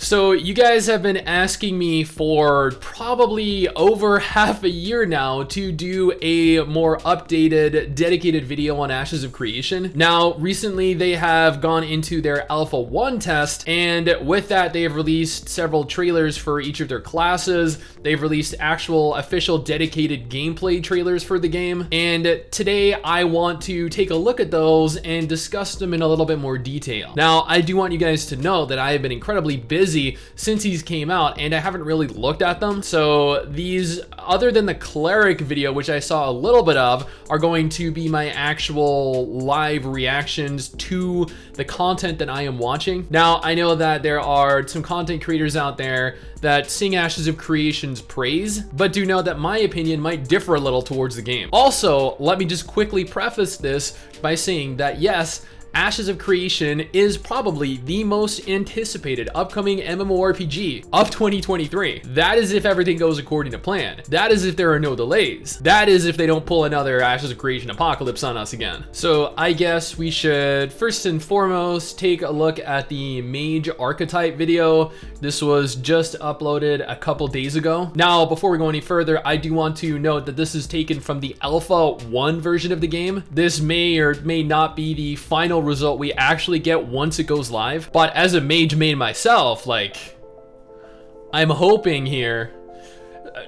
So you guys have been asking me for probably over half a year now to do a more updated, dedicated video on Ashes of Creation. Now, recently they have gone into their Alpha 1 test, and with that they have released several trailers for each of their classes. They've released actual official dedicated gameplay trailers for the game, and today I want to take a look at those and discuss them in a little bit more detail. Now, I do want you guys to know that I have been incredibly busy since these came out, and I haven't really looked at them. So these, other than the Cleric video, which I saw a little bit of, are going to be my actual live reactions to the content that I am watching. Now, I know that there are some content creators out there that sing Ashes of Creation's praise, but do know that my opinion might differ a little towards the game. Also, let me just quickly preface this by saying that yes, Ashes of Creation is probably the most anticipated upcoming MMORPG of 2023. That is if everything goes according to plan. That is if there are no delays. That is if they don't pull another Ashes of Creation apocalypse on us again. So I guess we should first and foremost take a look at the Mage archetype video. This was just uploaded a couple days ago. Now, before we go any further, I do want to note that this is taken from the Alpha 1 version of the game. This may or may not be the final result we actually get once it goes live, but as a mage main myself, like, I'm hoping here,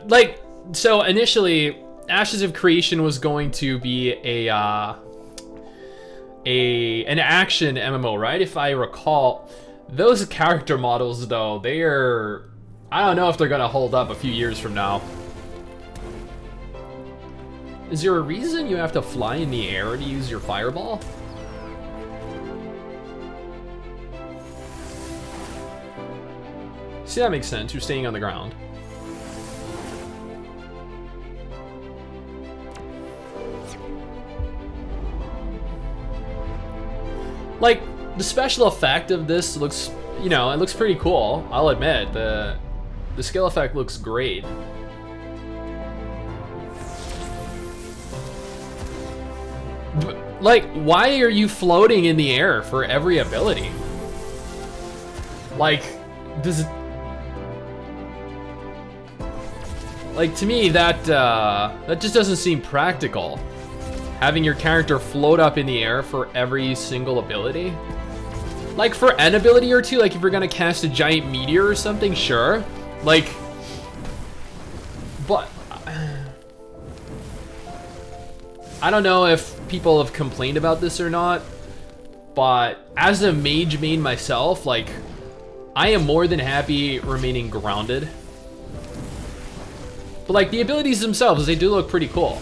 like, so initially Ashes of Creation was going to be an action MMO, right? If I recall. Those character models though, they are, I don't know if they're gonna hold up a few years from now. Is there a reason you have to fly in the air to use your fireball? See, that makes sense. You're staying on the ground. Like, the special effect of this looks, you know, it looks pretty cool. I'll admit, the skill effect looks great. But, like, why are you floating in the air for every ability? Like, does it... Like, to me, that just doesn't seem practical. Having your character float up in the air for every single ability. Like, for an ability or two, like if you're gonna cast a giant meteor or something, sure. Like, but I don't know if people have complained about this or not, but as a mage main myself, like, I am more than happy remaining grounded. But like, the abilities themselves, they do look pretty cool.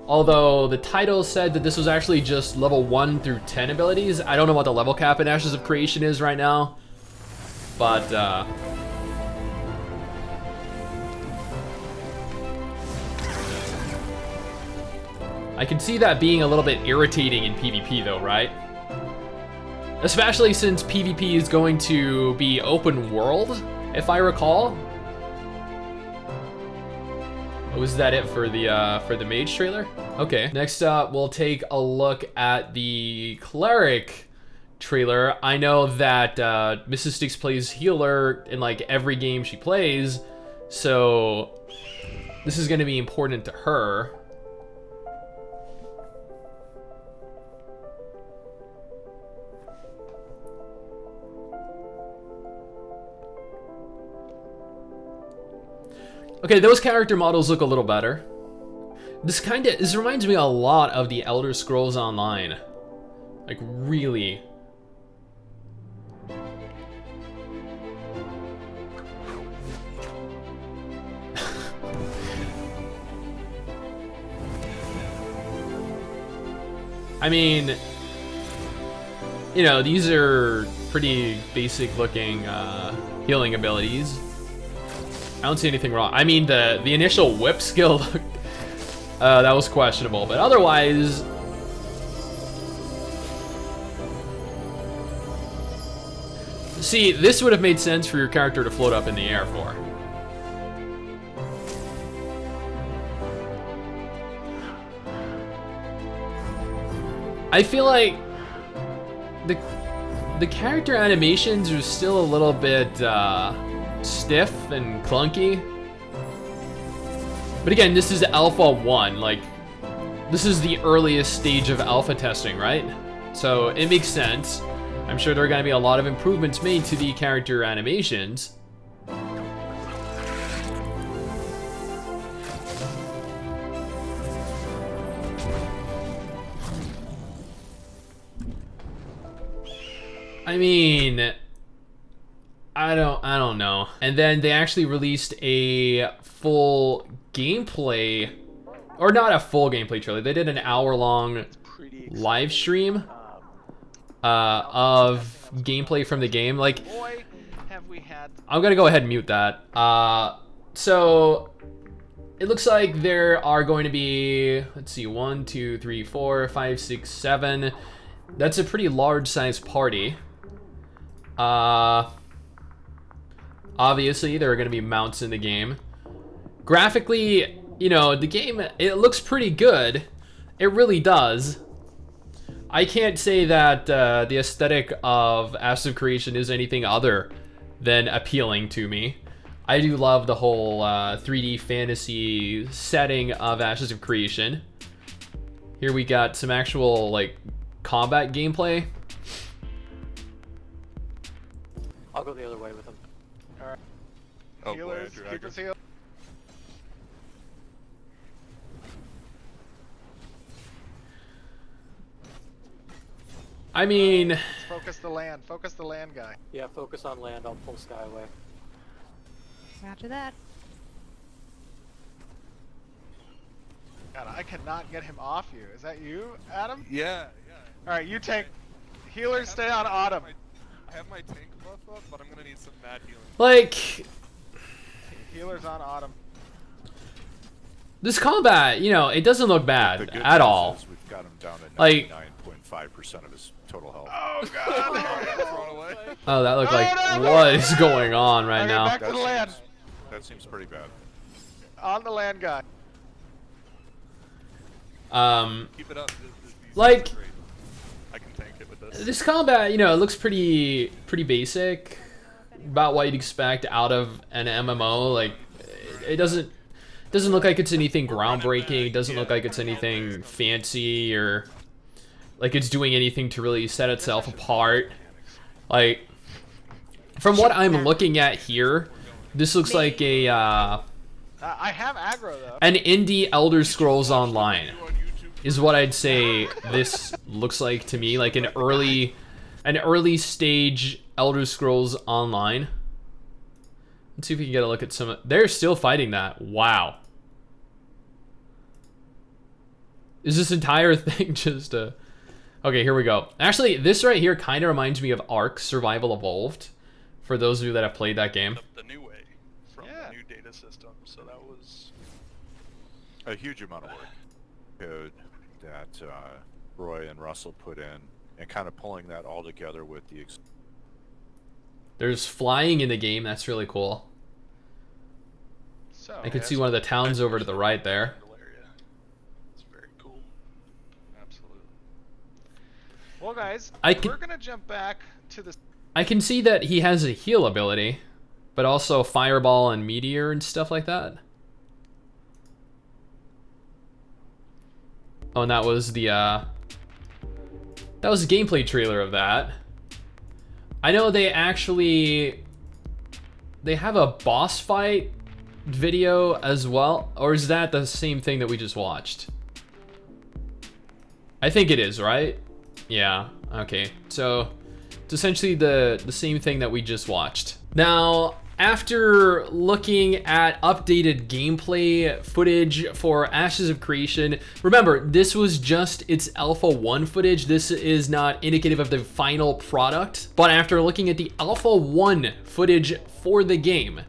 Although the title said that this was actually just level 1 through 10 abilities. I don't know what the level cap in Ashes of Creation is right now, but I can see that being a little bit irritating in PvP though, right? Especially since PvP is going to be open world, if I recall. Was that it for the Mage trailer? Okay. Next up, we'll take a look at the Cleric trailer. I know that Mrs. STIX plays healer in like every game she plays, so this is going to be important to her. Okay, those character models look a little better. This reminds me a lot of the Elder Scrolls Online. Like, really. I mean, you know, these are pretty basic looking healing abilities. I don't see anything wrong. I mean, the initial whip skill looked, that was questionable, but otherwise, see, this would have made sense for your character to float up in the air for. I feel like the character animations are still a little bit stiff and clunky. But again, this is Alpha 1, like, this is the earliest stage of alpha testing, right? So it makes sense. I'm sure there are gonna be a lot of improvements made to the character animations. I mean, I don't know. And then they actually released a full gameplay, or not a full gameplay trailer. They did an hour-long live stream of gameplay from the game. Like, boy, have we had... I'm gonna go ahead and mute that. So it looks like there are going to be, let's see, 1, 2, 3, 4, 5, 6, 7. That's a pretty large size party. Obviously there are going to be mounts in the game. Graphically, you know, the game, it looks pretty good. It really does. I can't say that the aesthetic of Ashes of Creation is anything other than appealing to me. I do love the whole 3D fantasy setting of Ashes of Creation. Here we got some actual, like, combat gameplay. I'll go the other way with him. Alright. Oh, Healers, boy, keep us healed. I mean, Focus the land. Focus the land guy. Yeah, focus on land. I'll pull Sky away. Roger that. God, I cannot get him off you. Is that you, Adam? Yeah. Alright, you tank. Healers, stay on Autumn. I have my tank buff up, but I'm gonna need some mad healing. like, Healers on Autumn. this combat, you know, it doesn't look bad at all. We've got him down at Like, 99.5% of his total health. Oh god! Thrown away. oh, that looked like, No, no, what no. is going on right Okay, now? back to the land. That seems pretty bad. On the land guy. Keep it up. These Like, are great. I can tank it with this. this combat, you know, it looks pretty basic, about what you'd expect out of an MMO. Like, it doesn't look like it's anything groundbreaking. It doesn't look like it's anything fancy or like it's doing anything to really set itself apart. Like, from what I'm looking at here, this looks like a I have aggro though. an indie Elder Scrolls Online is what I'd say this looks like to me, like an early stage Elder Scrolls Online. Let's see if we can get a look at some. They're still fighting that. Wow. Is this entire thing just a... Okay, here we go. Actually, this right here kind of reminds me of Ark Survival Evolved, for those of you that have played that game. The new way from the new data system. So that was A huge amount of work code that Roy and Russell put in, and kind of pulling that all together with the... There's flying in the game. That's really cool. So, I could see one of the towns over to the right there. area. It's very cool. Absolutely. well guys, I can- we're gonna jump back to the... I can see that he has a heal ability, but also fireball and meteor and stuff like that. Oh, and that was the gameplay trailer of that. I know they have a boss fight video as well, or is that the same thing that we just watched? I think it is, right? Yeah, okay. So it's essentially the same thing that we just watched. Now, after looking at updated gameplay footage for Ashes of Creation, remember, this was just its Alpha 1 footage. This is not indicative of the final product. But after looking at the Alpha 1 footage for the game,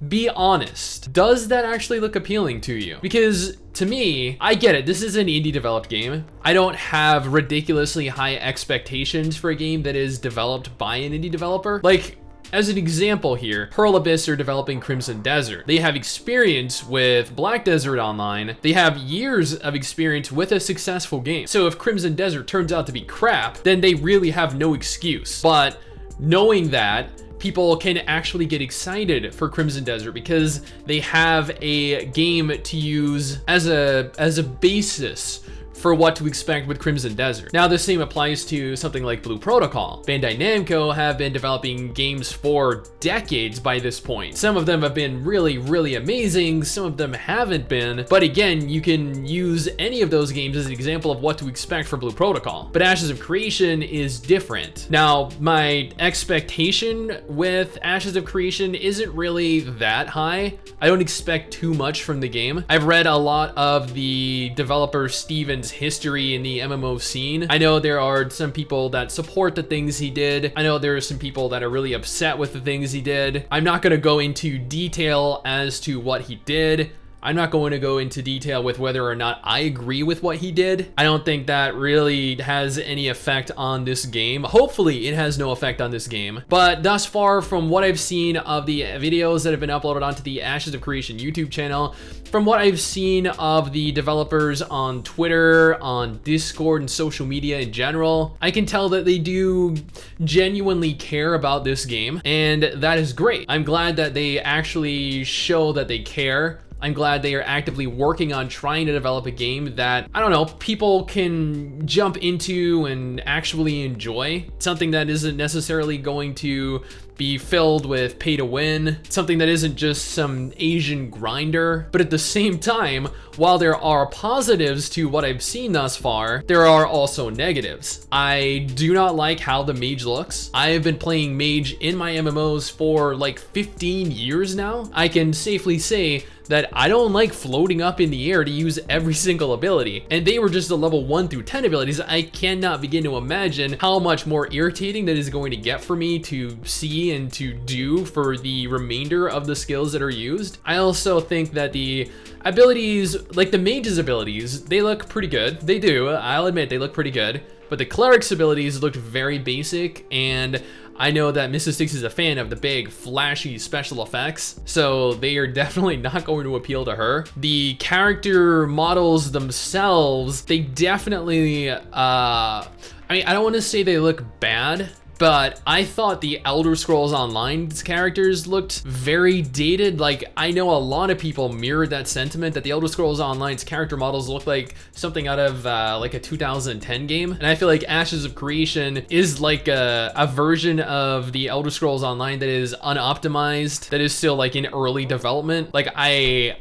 be honest, does that actually look appealing to you? Because to me, I get it, this is an indie developed game. I don't have ridiculously high expectations for a game that is developed by an indie developer. Like, As an example here, Pearl Abyss are developing Crimson Desert. They have experience with Black Desert Online. They have years of experience with a successful game. So if Crimson Desert turns out to be crap, then they really have no excuse. But knowing that, people can actually get excited for Crimson Desert because they have a game to use as a basis for what to expect with Crimson Desert. Now, the same applies to something like Blue Protocol. Bandai Namco have been developing games for decades by this point. Some of them have been really, really amazing, some of them haven't been, but again, you can use any of those games as an example of what to expect for Blue Protocol. But Ashes of Creation is different. Now, my expectation with Ashes of Creation isn't really that high. I don't expect too much from the game. I've read a lot of the developer Steven's history in the MMO scene. I know there are some people that support the things he did. I know there are some people that are really upset with the things he did. I'm not going to go into detail as to what he did. I'm not going to go into detail with whether or not I agree with what he did. I don't think that really has any effect on this game. Hopefully it has no effect on this game. But thus far, from what I've seen of the videos that have been uploaded onto the Ashes of Creation YouTube channel, from what I've seen of the developers on Twitter, on Discord, and social media in general, I can tell that they do genuinely care about this game, and that is great. I'm glad that they actually show that they care. I'm glad they are actively working on trying to develop a game that, I don't know, people can jump into and actually enjoy. Something that isn't necessarily going to be filled with pay to win, something that isn't just some Asian grinder. But at the same time, while there are positives to what I've seen thus far, there are also negatives. I do not like how the Mage looks. I have been playing Mage in my MMOs for like 15 years now. I can safely say that I don't like floating up in the air to use every single ability. And they were just the level 1 through 10 abilities. I cannot begin to imagine how much more irritating that is going to get for me to see and to do for the remainder of the skills that are used. I also think that the abilities, like the Mage's abilities, they look pretty good. They do, I'll admit they look pretty good. But the Cleric's abilities looked very basic, and I know that Mrs. STIX is a fan of the big, flashy special effects, so they are definitely not going to appeal to her. The character models themselves, they definitely, I mean, I don't want to say they look bad, but I thought the Elder Scrolls Online's characters looked very dated. Like, I know a lot of people mirrored that sentiment that the Elder Scrolls Online's character models look like something out of like a 2010 game. And I feel like Ashes of Creation is like a version of the Elder Scrolls Online that is unoptimized, that is still like in early development. Like, I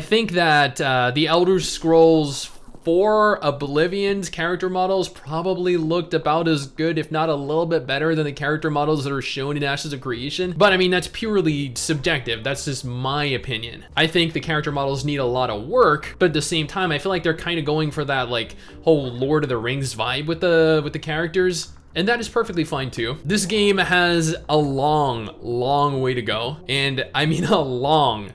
think that the Elder Scrolls 4 Oblivion's character models probably looked about as good, if not a little bit better, than the character models that are shown in Ashes of Creation. But I mean, that's purely subjective. That's just my opinion. I think the character models need a lot of work, but at the same time, I feel like they're kind of going for that like whole Lord of the Rings vibe with the characters. And that is perfectly fine too. This game has a long way to go. And I mean a long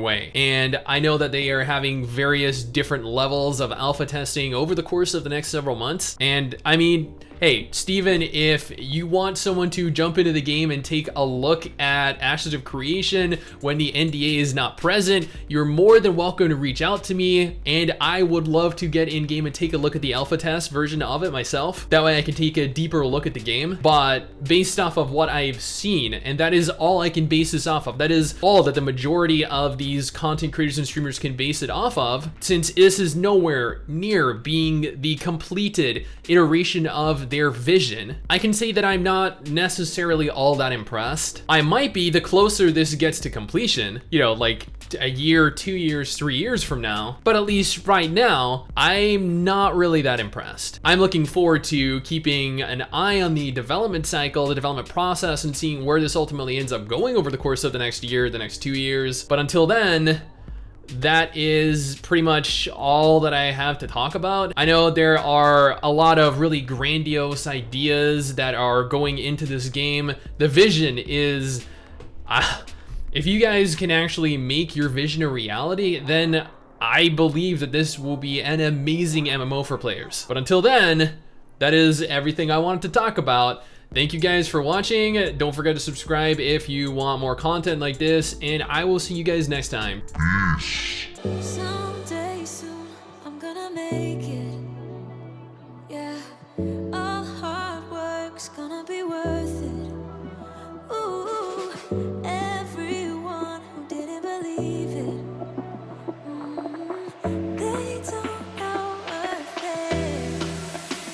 way. And I know that they are having various different levels of alpha testing over the course of the next several months. And I mean, hey, Steven, if you want someone to jump into the game and take a look at Ashes of Creation when the NDA is not present, you're more than welcome to reach out to me, and I would love to get in game and take a look at the alpha test version of it myself. That way I can take a deeper look at the game. But based off of what I've seen, and that is all I can base this off of, that is all that the majority of these content creators and streamers can base it off of, since this is nowhere near being the completed iteration of their vision, I can say that I'm not necessarily all that impressed. I might be the closer this gets to completion, you know, like a year, 2 years, 3 years from now, but at least right now, I'm not really that impressed. I'm looking forward to keeping an eye on the development cycle, the development process, and seeing where this ultimately ends up going over the course of the next year, the next 2 years. But until then, that is pretty much all that I have to talk about. I know there are a lot of really grandiose ideas that are going into this game. The vision is, if you guys can actually make your vision a reality, then I believe that this will be an amazing MMO for players. But until then, that is everything I wanted to talk about. Thank you guys for watching. Don't forget to subscribe if you want more content like this, and I will see you guys next time. Someday soon, I'm gonna make it. Yeah, all hard work's gonna be worth it.